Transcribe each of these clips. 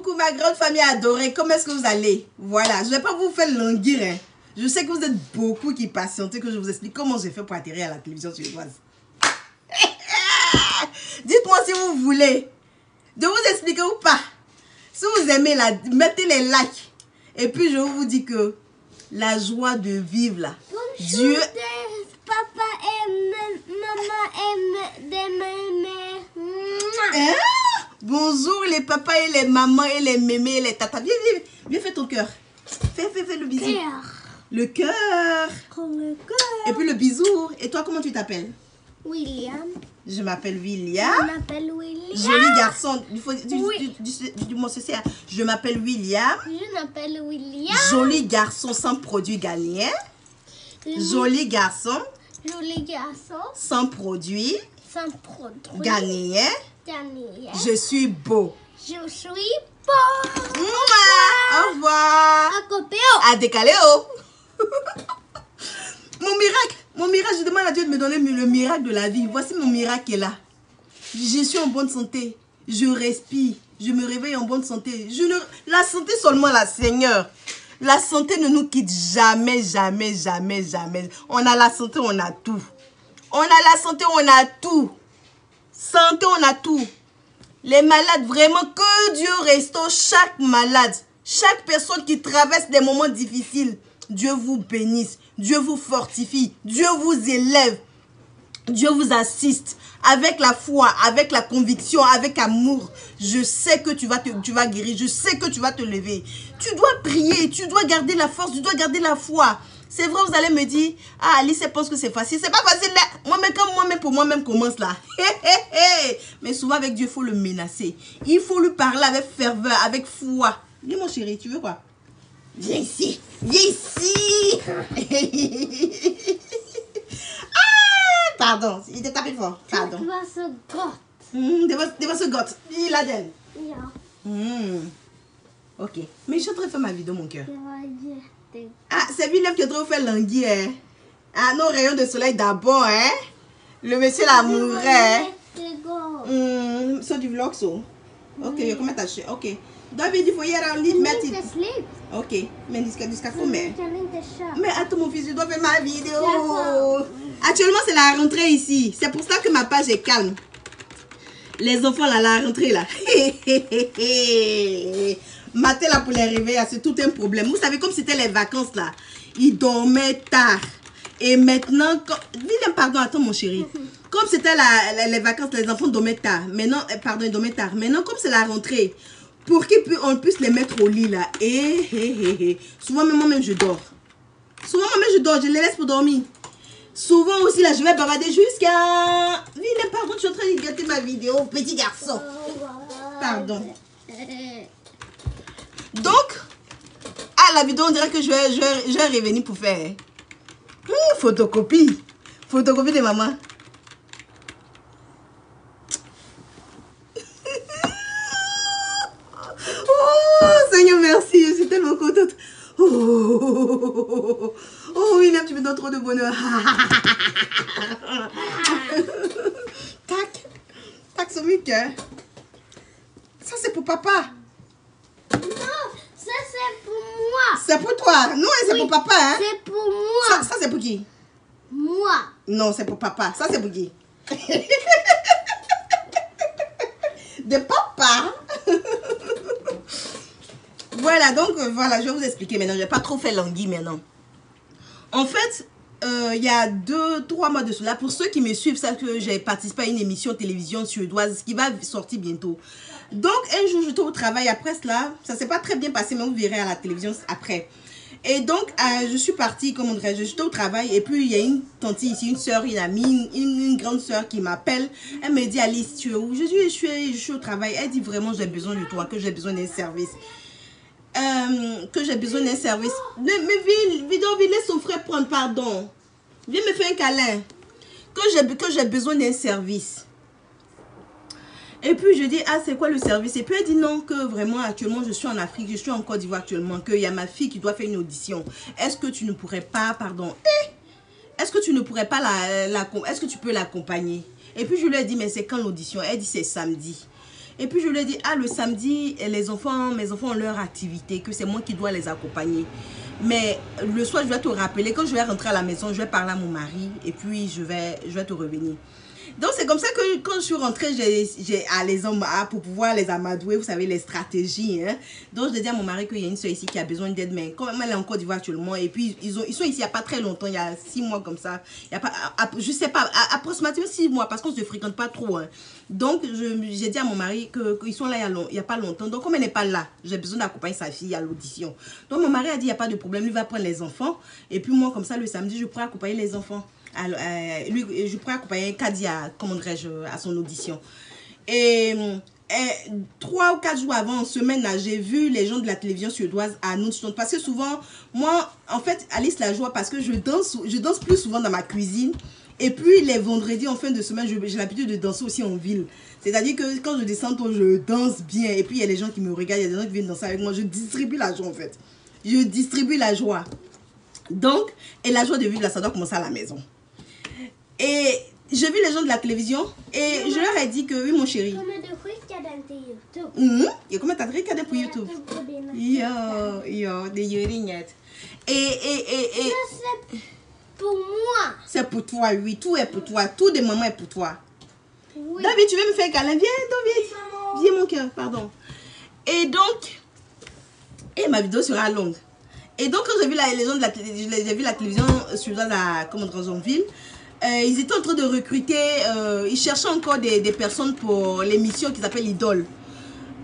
coucou ma grande famille adorée, comment est-ce que vous allez? Voilà, je ne vais pas vous faire languir, hein. Je sais que vous êtes beaucoup qui patientez que je vous explique comment j'ai fait pour atterrir à la télévision suédoise. Dites-moi si vous voulez de vous expliquer ou pas. Si vous aimez, mettez les likes. Et puis je vous dis que la joie de vivre là, Bonjour, Dieu... papa et maman et des mémés. Hein? Bonjour les papas et les mamans et les mémés et les tatas. Viens, viens, viens, fais ton cœur. Fais le bisou. Le cœur. Le cœur. Et puis le bisou. Et toi, comment tu t'appelles? William. Je m'appelle William. Je m'appelle William. Joli garçon. Il faut Oui. du mot social. Je m'appelle William. Je m'appelle William. Joli garçon sans produit ghanéen. Joli garçon Joli garçon. sans produit Sans produit. ghanéen. Ghanéen. Je suis beau. Je suis beau. Mouah, au revoir. À Copéo. À décaler, oh. Mon miracle, je demande à Dieu de me donner le miracle de la vie. Voici mon miracle qui est là. Je suis en bonne santé. Je respire. Je me réveille en bonne santé. La santé seulement, la Seigneur. La santé ne nous quitte jamais, jamais, jamais, jamais. On a la santé, on a tout. On a la santé, on a tout. Santé, on a tout. Les malades, vraiment, que Dieu restaure chaque malade. Chaque personne qui traverse des moments difficiles. Dieu vous bénisse. Dieu vous fortifie. Dieu vous élève. Dieu vous assiste. Avec la foi, avec la conviction, avec amour. Je sais que tu vas guérir. Je sais que tu vas te lever. Tu dois prier. Tu dois garder la force. Tu dois garder la foi. C'est vrai, vous allez me dire, ah, Alice, elle pense que c'est facile. C'est pas facile là. Moi-même, quand moi-même, pour moi-même, commence là. Mais souvent, avec Dieu, il faut le menacer. Il faut lui parler avec ferveur, avec foi. Dis, mon chéri, tu veux quoi? Viens ici. Viens ici. Ah, pardon, il t'a tapé fort. Pardon. Tu vas se gotte. Devant ce goth. Il a d'elle. Ja. Ok. Mais je suis en train de faire ma vidéo, mon cœur. Det var jättegott. Ah, c'est William qui est en train de faire languir, hein. Ah, nos rayons de soleil d'abord, hein. Le monsieur l'amoureux, hein. Jättegott. Så du vill också? Okej, jag kommer ta sig. Okej. David, du får göra lite mer Det är tid. inte slut. Okej, men du ska få Men med. du kan inte köpa. Mais attends mon fils, je dois faire ma vidéo. D'accord. Actuellement, c'est la rentrée ici. C'est pour ça que ma page est calme. Les enfants, là, la rentrée, là. Matin, là, pour les réveiller, c'est tout un problème. Vous savez, comme c'était les vacances, là, ils dormaient tard. Et maintenant, William, pardon, attends, mon chéri. Comme c'était les vacances, les enfants dormaient tard. Maintenant, pardon, ils dormaient tard. Maintenant, comme c'est la rentrée, pour qu'on puisse les mettre au lit, là. Souvent, moi-même, je dors. Souvent, moi-même, je dors. Je les laisse pour dormir. Souvent aussi, là, je vais bavarder jusqu'à... William, pardon, je suis en train de gâter ma vidéo. Petit garçon. Pardon. Donc, à la vidéo, on dirait que je vais revenir pour faire photocopie. Photocopie de maman. Oh, Seigneur, merci. Je suis tellement contente. Oh, William, tu me donnes trop de bonheur. Tac. Tac, c'est mieux que... Ça, c'est pour papa. Non, ça c'est pour moi. C'est pour toi. Non, c'est Oui, pour papa, hein. C'est pour moi. Ça c'est pour qui? Moi. Non, c'est pour papa. Ça, c'est pour qui? De papa. Voilà, donc, voilà, je vais vous expliquer maintenant. Je vais pas trop faire languir maintenant. En fait, il y a 2-3 mois de cela, pour ceux qui me suivent, savent que j'ai participé à une émission télévision suédoise qui va sortir bientôt. Donc, un jour, j'étais au travail. Après cela, ça s'est pas très bien passé, mais vous verrez à la télévision après. Et donc, je suis partie, comment dirais-je, j'étais au travail. Et puis, il y a une tante ici, une soeur, une amie, une grande soeur qui m'appelle. Elle me dit, Alice, tu es où? Je dis, je suis au travail. Elle dit, vraiment, j'ai besoin de toi, que j'ai besoin d'un service. Que j'ai besoin d'un service. Mais Vidéo, laisse son frère prendre, pardon. Viens me faire un câlin. Que j'ai besoin d'un service. Et puis je dis, ah, c'est quoi le service? Et puis elle dit non, que vraiment actuellement je suis en Afrique, je suis en Côte d'Ivoire actuellement, qu'il y a ma fille qui doit faire une audition. Est-ce que tu ne pourrais pas, pardon, est-ce que tu ne pourrais pas est-ce que tu peux l'accompagner? Et puis je lui ai dit, mais c'est quand l'audition? Elle dit, c'est samedi. Et puis je lui ai dit, ah, le samedi, mes enfants ont leur activité, que c'est moi qui dois les accompagner. Mais le soir, je vais te rappeler, quand je vais rentrer à la maison, je vais parler à mon mari et puis je vais te revenir. Donc c'est comme ça que quand je suis rentrée, j'ai les hommes pour pouvoir les amadouer, vous savez, les stratégies. Hein. Donc je dis à mon mari qu'il y a une soeur ici qui a besoin d'aide, mais quand même elle est en Côte d'Ivoire actuellement, et puis ils sont ici il n'y a pas très longtemps, il y a 6 mois comme ça. Il y a pas, je sais pas, approximativement 6 mois, parce qu'on ne se fréquente pas trop. Hein. Donc j'ai dit à mon mari qu'ils sont là il n'y a pas longtemps. Donc comme elle n'est pas là, j'ai besoin d'accompagner sa fille à l'audition. Donc mon mari a dit, il n'y a pas de problème, lui va prendre les enfants. Et puis moi, comme ça, le samedi, je pourrais accompagner les enfants. Lui, je pourrais accompagner Kadi à son audition. Et 3 ou 4 jours avant, en semaine, j'ai vu les gens de la télévision suédoise à Nordstrand. Parce que souvent, moi, en fait, Alice la joie parce que je danse plus souvent dans ma cuisine. Et puis les vendredis en fin de semaine, j'ai l'habitude de danser aussi en ville. C'est-à-dire que quand je descends tôt, je danse bien. Et puis il y a les gens qui me regardent, il y a des gens qui viennent danser avec moi. Je distribue la joie en fait. Je distribue la joie. Donc, et la joie de vivre là, ça doit commencer à la maison. Et j'ai vu les gens de la télévision et je leur ai dit que oui mon chéri. Kommer du skicka den till YouTube? Jag kommer att skicka det på YouTube. Ja, det gör inget. Et C'est pour moi. c'est pour toi, oui, tout est pour toi, tout de maman est pour toi. Oui. David, tu veux me faire un câlin? Viens, David. Viens mon cœur, pardon. Et donc, ma vidéo sera longue. Et donc quand j'ai vu les gens de la télévision, j'ai vu la télévision suédoise à Commondransonville. Ils étaient en train de recruter, ils cherchaient encore des personnes pour l'émission qui s'appelle Idol.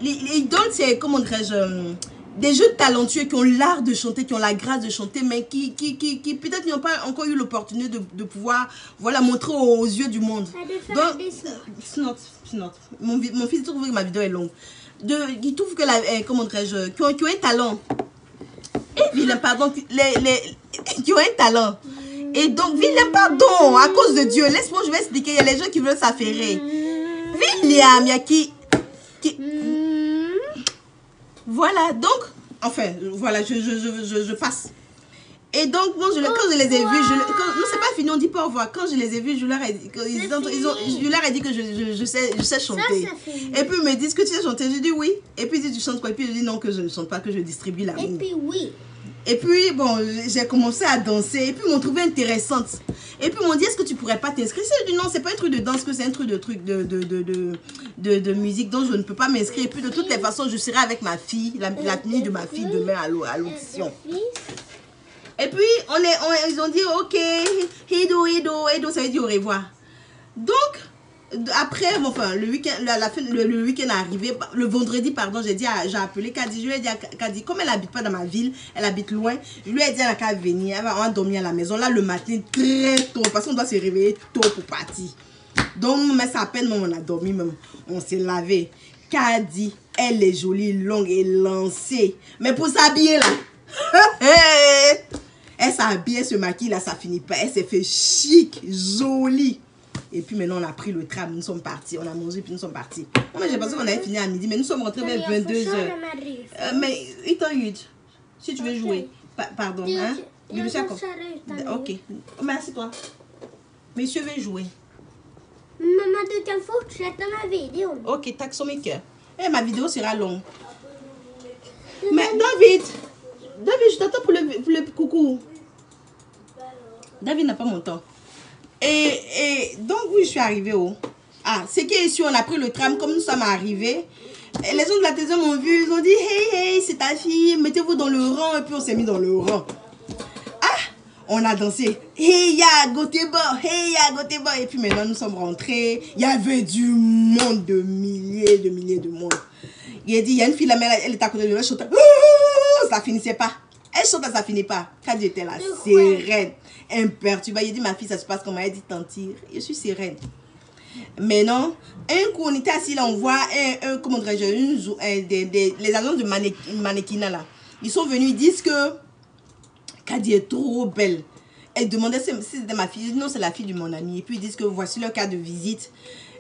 L'Idol, c'est, comment dirais-je, des jeunes talentueux qui ont l'art de chanter, qui ont la grâce de chanter, mais qui peut-être n'ont pas encore eu l'opportunité de pouvoir, voilà, montrer aux yeux du monde. Donc, mon fils trouve que ma vidéo est longue. Il trouve que, comment dirais-je, qui ont un talent. Et vilain, pardon, qui ont un talent. Et donc, William, pardon, à cause de Dieu, laisse-moi, je vais expliquer. Il y a les gens qui veulent s'affairer. William, il y a qui... Voilà, donc, enfin, voilà, je passe. Et donc, moi, quand je les ai vus, non, c'est pas fini, on dit pas au revoir. Quand je les ai vus, je leur ai dit que, je leur ai dit que je sais chanter. Et puis, ils me disent que tu sais chanter. Je dis oui. Et puis, ils disent, tu chantes quoi? Et puis, je dis non, que je ne chante pas, que je distribue la musique. Et puis, oui. Et puis, bon, j'ai commencé à danser. Et puis, ils m'ont trouvé intéressante. Et puis, ils m'ont dit, est-ce que tu pourrais pas t'inscrire? J'ai dit, non, c'est pas un truc de danse, que c'est un truc de musique. Donc, je ne peux pas m'inscrire. Et puis, de toutes les façons, je serai avec ma fille, la tenue de ma fille demain à l'audition. Et puis, ils ont dit, ok, Hido, ça veut dire au revoir. Donc, après, enfin, le week-end est arrivé, le vendredi, pardon, j'ai appelé Kadi, je lui ai dit à Kadi, comme elle n'habite pas dans ma ville, elle habite loin, je lui ai dit à la Kadi venir, on va dormir à la maison, là, le matin, très tôt, parce qu'on doit se réveiller tôt pour partir. Donc, mais ça à peine, on a dormi, même, on s'est lavé. Kadi, elle est jolie, longue et lancée, mais pour s'habiller, là, elle s'habille, elle se maquille, là, ça finit pas, elle s'est fait chic, jolie. Et puis maintenant, on a pris le tram, nous sommes partis. On a mangé, puis nous sommes partis. Moi, j'ai pensé qu'on avait fini à midi, mais nous sommes rentrés vers 22 h. Mais, si tu veux jouer. Pardon, hein? Ok. Merci, toi. Monsieur veut jouer. Maman, tu kan fortsätta med videon. Ok, tack så mycket. Ma vidéo sera longue. Mais David, je t'attends pour le coucou. David n'a pas mon temps. Et donc, oui, je suis arrivée au... Ah, c'est qui est ici, on a pris le tram, comme nous sommes arrivés. Et les gens de la télévision m'ont vu, ils ont dit, hey, c'est ta fille, mettez-vous dans le rang. Et puis, on s'est mis dans le rang. Ah, on a dansé. Hey, ya, Goteba. Et puis, maintenant, nous sommes rentrés. Il y avait du monde, de milliers de monde. Il a dit, il y a une fille, là, mais elle est à côté de lui, elle chantait. Ça finissait pas. Elle chante, ça finit pas. Quand j'étais là, sereine, imperturbable. Il dit, ma fille, ça se passe comment? Elle dit, tantire. Je suis sereine. Mais non, un coup, on était assis là, on voit comment dirais-je, les agents de mannequinat là. Ils sont venus, ils disent que Kadi est trop belle. Elle demandait si c'était ma fille. Non, c'est la fille de mon ami. Et puis ils disent que voici leur cas de visite.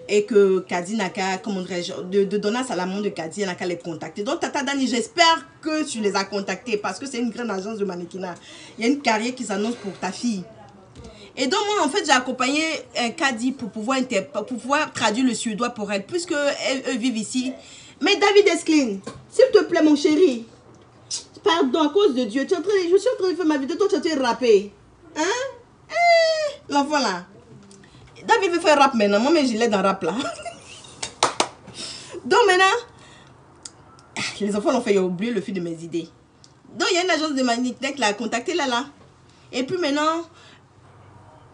Et que Kadi n'a qu'à, comment dirais-je, de donner à la maman de Kadi, elle n'a qu'à les contacter. Donc, Tata Dani, j'espère que tu les as contactés parce que c'est une grande agence de mannequinat. Il y a une carrière qui s'annonce pour ta fille. Et donc, moi, en fait, j'ai accompagné un Kadi pour pouvoir traduire le suédois pour elle, puisque eux vivent ici. Mais David Esclin, s'il te plaît, mon chéri, pardon, à cause de Dieu, je suis en train de faire ma vidéo, toi, tu es en train de rapper. Hein? L'enfant, là. David veut faire rap maintenant, moi, mais je l'ai dans rap, là. Donc, maintenant, les enfants l'ont fait oublier le fil de mes idées. Donc, il y a une agence de Manitech qui l'a contacté là. Et puis maintenant,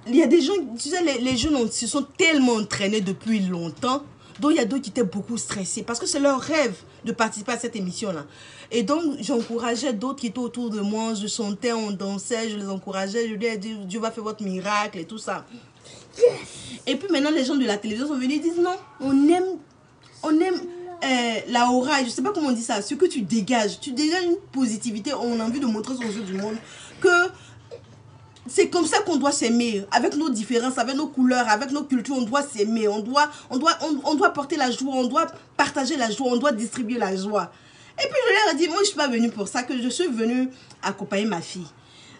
il y a des gens, tu sais, les jeunes se sont tellement entraînés depuis longtemps. Donc, il y a d'autres qui étaient beaucoup stressés parce que c'est leur rêve de participer à cette émission-là. Et donc, j'encourageais d'autres qui étaient autour de moi. Je chantais, on dansait, je les encourageais. Je leur ai dit, Dieu va faire votre miracle et tout ça. Et puis maintenant, les gens de la télévision sont venus et disent non, on aime la aura, je ne sais pas comment on dit ça, ce que tu dégages une positivité, on a envie de montrer aux yeux du monde que c'est comme ça qu'on doit s'aimer, avec nos différences, avec nos couleurs, avec nos cultures, on doit s'aimer, on doit porter la joie, on doit partager la joie, on doit distribuer la joie. Et puis je leur ai dit, moi je ne suis pas venue pour ça, que je suis venue accompagner ma fille.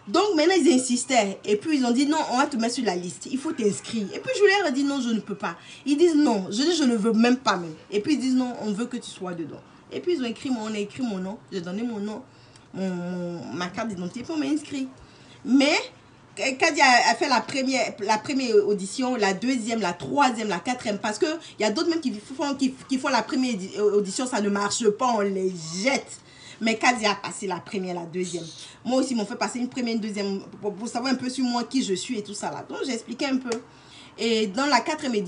Donc maintenant ils insistaient et puis ils ont dit non, on va te mettre sur la liste, il faut t'inscrire. Et puis je leur ai dit non, je ne peux pas. Ils disent non, je dis je ne veux même pas même. Et puis ils disent non, on veut que tu sois dedans. Et puis ils ont écrit on a écrit mon nom, j'ai donné mon nom, ma carte d'identité, puis on m'a inscrit. Mais Kadi a fait la première audition, la deuxième, la troisième, la quatrième, parce qu'il y a d'autres même qui font la première audition, ça ne marche pas, on les jette. Mais Kadi a passé la première, la deuxième. Moi aussi, ils m'ont fait passer une première, une deuxième, pour savoir un peu sur moi, qui je suis et tout ça là. Donc, j'ai expliqué un peu. Et dans la quatrième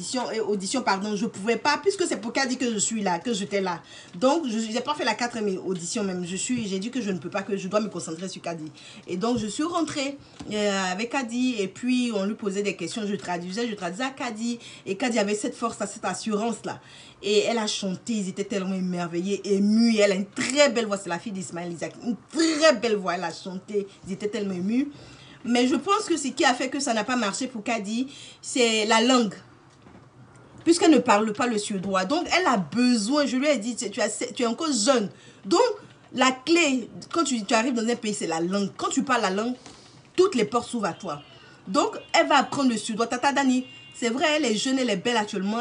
audition, pardon, je ne pouvais pas, puisque c'est pour Kadi que je suis là, que j'étais là. Donc, je n'ai pas fait la quatrième audition même. J'ai dit que je ne peux pas, que je dois me concentrer sur Kadi. Et donc, je suis rentrée avec Kadi, et puis on lui posait des questions, je traduisais à Kadi. Et Kadi avait cette force, cette assurance-là. Et elle a chanté, ils étaient tellement émerveillés, émus. Elle a une très belle voix, c'est la fille d'Ismaël Isaac. Une très belle voix, elle a chanté, ils étaient tellement émus. Mais je pense que ce qui a fait que ça n'a pas marché pour Kadi, c'est la langue. Puisqu'elle ne parle pas le suédois. Donc, elle a besoin, je lui ai dit, tu es encore jeune. Donc, la clé, quand tu arrives dans un pays, c'est la langue. Quand tu parles la langue, toutes les portes s'ouvrent à toi. Donc, elle va apprendre le suédois. Tata Dani, c'est vrai, elle est jeune, elle est belle actuellement.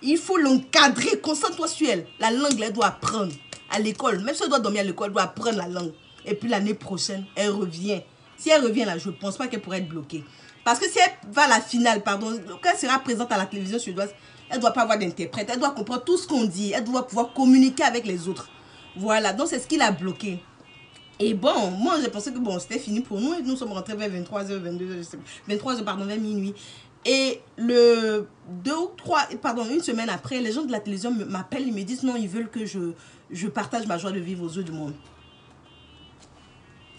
Il faut l'encadrer, concentre-toi sur elle. La langue, elle doit apprendre à l'école. Même si elle doit dormir à l'école, elle doit apprendre la langue. Et puis, l'année prochaine, elle revient. Si elle revient là, je ne pense pas qu'elle pourrait être bloquée. Parce que si elle va à la finale, pardon, quand elle sera présente à la télévision suédoise, elle ne doit pas avoir d'interprète. Elle doit comprendre tout ce qu'on dit. Elle doit pouvoir communiquer avec les autres. Voilà, donc c'est ce qui l'a bloquée. Et bon, moi j'ai pensé que bon, c'était fini pour nous. Et nous sommes rentrés vers 23h, 22h, je sais pas, 23h, pardon, vers minuit. Et une semaine après, les gens de la télévision m'appellent, ils me disent non, ils veulent que je partage ma joie de vivre aux yeux du monde.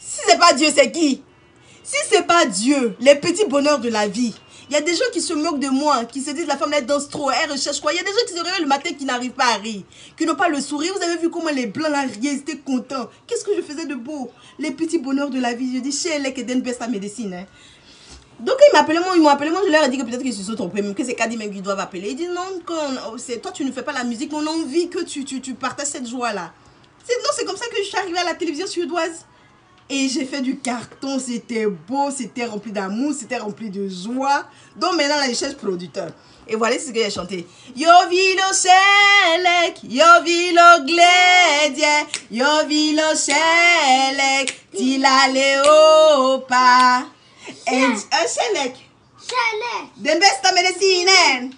Si c'est pas Dieu, c'est qui? Si c'est pas Dieu, les petits bonheurs de la vie. Il y a des gens qui se moquent de moi, qui se disent la femme elle danse trop, elle recherche quoi. Il y a des gens qui se réveillent le matin qui n'arrivent pas à rire, qui n'ont pas le sourire. Vous avez vu comment les blancs là riaient, ils étaient contents. Qu'est-ce que je faisais de beau? Les petits bonheurs de la vie. Je dis chez elle qui donne best à médecine. Hein. Donc ils m'ont appelé moi, je leur ai dit que peut-être qu'ils se sont trompés, même que c'est Kadi même qui doivent appeler. Ils disent non, toi tu ne fais pas la musique, mais on a envie que tu partages cette joie là. Non, c'est comme ça que je suis arrivée à la télévision suédoise. Et j'ai fait du carton, c'était beau, c'était rempli d'amour, c'était rempli de joie. Donc maintenant, là, je cherche producteur. Et voilà ce que j'ai chanté. Yo vilo selek, yo vilo gledje, yo vilo selek, tila leopa. Selek. Chalet. Den bästa medicinen.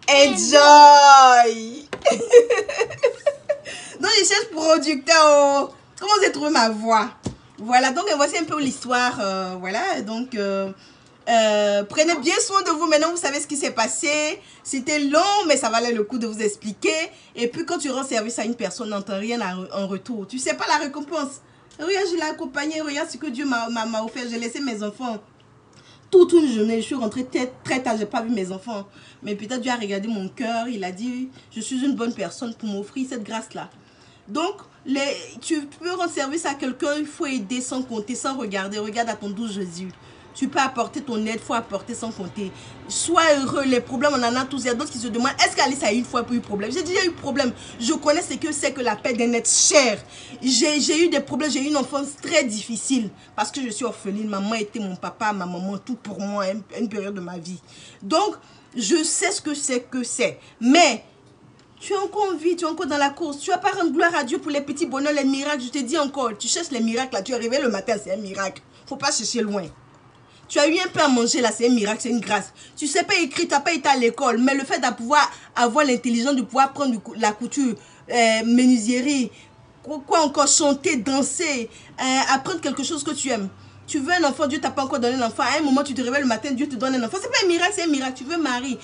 Enjoy. Donc je cherche producteur. Comment j'ai trouvé ma voix? Voilà, donc voici un peu l'histoire. Voilà, donc prenez bien soin de vous. Maintenant, vous savez ce qui s'est passé. C'était long, mais ça valait le coup de vous expliquer. Et puis, quand tu rends service à une personne, n'entends rien en retour. Tu sais pas la récompense. Regarde, je l'ai accompagné. Regarde ce que Dieu m'a offert. J'ai laissé mes enfants. Toute une journée, je suis rentrée très tard. Je n'ai pas vu mes enfants. Mais peut-être Dieu a regardé mon cœur. Il a dit, je suis une bonne personne pour m'offrir cette grâce-là. Donc, tu peux rendre service à quelqu'un, il faut aider sans compter, sans regarder. Regarde à ton doux Jésus. Tu peux apporter ton aide, il faut apporter sans compter. Sois heureux, les problèmes, on en a tous. Il y a d'autres qui se demandent, est-ce qu'Alice a eu une fois eu problème? J'ai déjà eu problème. Je connais ce que c'est que la paix d'un être cher. J'ai eu des problèmes, j'ai eu une enfance très difficile. Parce que je suis orpheline, maman était mon papa, ma maman, tout pour moi, à une période de ma vie. Donc, je sais ce que c'est. Mais, tu es encore en vie, tu es encore dans la course. Tu vas pas rendre gloire à Dieu pour les petits bonheurs, les miracles. Je te dis encore, tu cherches les miracles là, tu es arrivé le matin, c'est un miracle. Faut pas chercher loin. Tu as eu un peu à manger là, c'est un miracle, c'est une grâce. Tu sais pas écrire, tu n'as pas été à l'école, mais le fait de pouvoir avoir l'intelligence de pouvoir prendre la couture, menuiserie, quoi encore, chanter, danser, apprendre quelque chose que tu aimes. Tu veux un enfant, Dieu t'a pas encore donné un enfant. À un moment, tu te réveilles le matin, Dieu te donne un enfant. C'est pas un miracle, c'est un miracle. Tu veux marier.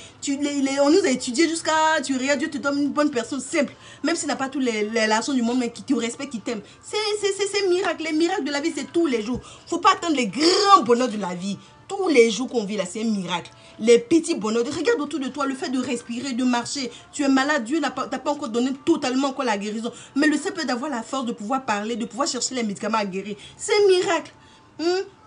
On nous a étudié jusqu'à... Tu regardes, Dieu te donne une bonne personne simple. Même s'il n'a pas tous les relations du monde, mais qui te respecte, qui t'aime. C'est un miracle. Les miracles de la vie, c'est tous les jours. Faut pas attendre les grands bonheurs de la vie. Tous les jours qu'on vit là, c'est un miracle. Les petits bonheurs. Regarde autour de toi, le fait de respirer, de marcher. Tu es malade, Dieu t'a pas encore donné totalement encore la guérison. Mais le simple d'avoir la force de pouvoir parler, de pouvoir chercher les médicaments à guérir, c'est un miracle.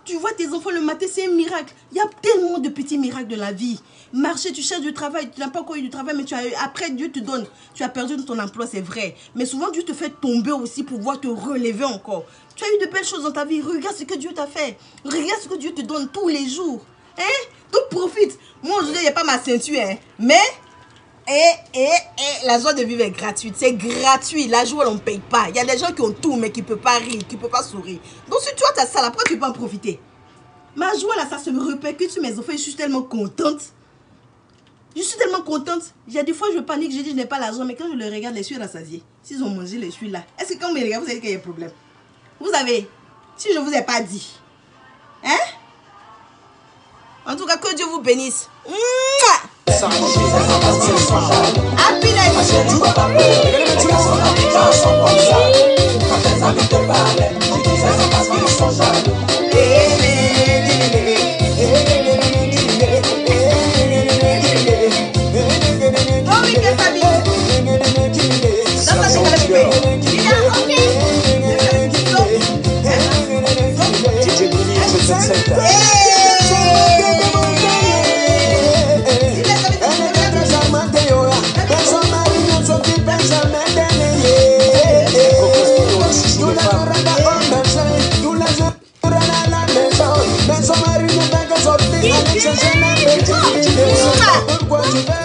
Tu vois tes enfants le matin, c'est un miracle. Il y a tellement de petits miracles de la vie. Marcher, tu cherches du travail, tu n'as pas encore eu du travail, mais après Dieu te donne. Tu as perdu ton emploi, c'est vrai. Mais souvent Dieu te fait tomber aussi pour pouvoir te relever encore. Tu as eu de belles choses dans ta vie. Regarde ce que Dieu t'a fait. Regarde ce que Dieu te donne tous les jours. Donc profite. Moi aujourd'hui, il n'y a pas ma ceinture. Mais... la joie de vivre est gratuite. C'est gratuit. La joie, on ne paye pas. Il y a des gens qui ont tout, mais qui ne peuvent pas rire, qui ne peuvent pas sourire. Donc, si toi, tu as ça, là, pourquoi tu ne peux pas en profiter? Ma joie, là, ça se répercute sur mes enfants. Je suis tellement contente. Je suis tellement contente. Il y a des fois, je panique. Je dis, je n'ai pas l'argent. Mais quand je les regarde, les suis rassasiés. S'ils ont mangé, les suis là. Est-ce que quand vous me regardez, vous savez qu'il y a un problème? Vous avez, si je ne vous ai pas dit. En tout cas, que Dieu vous bénisse. Happy Pourquoi tu veux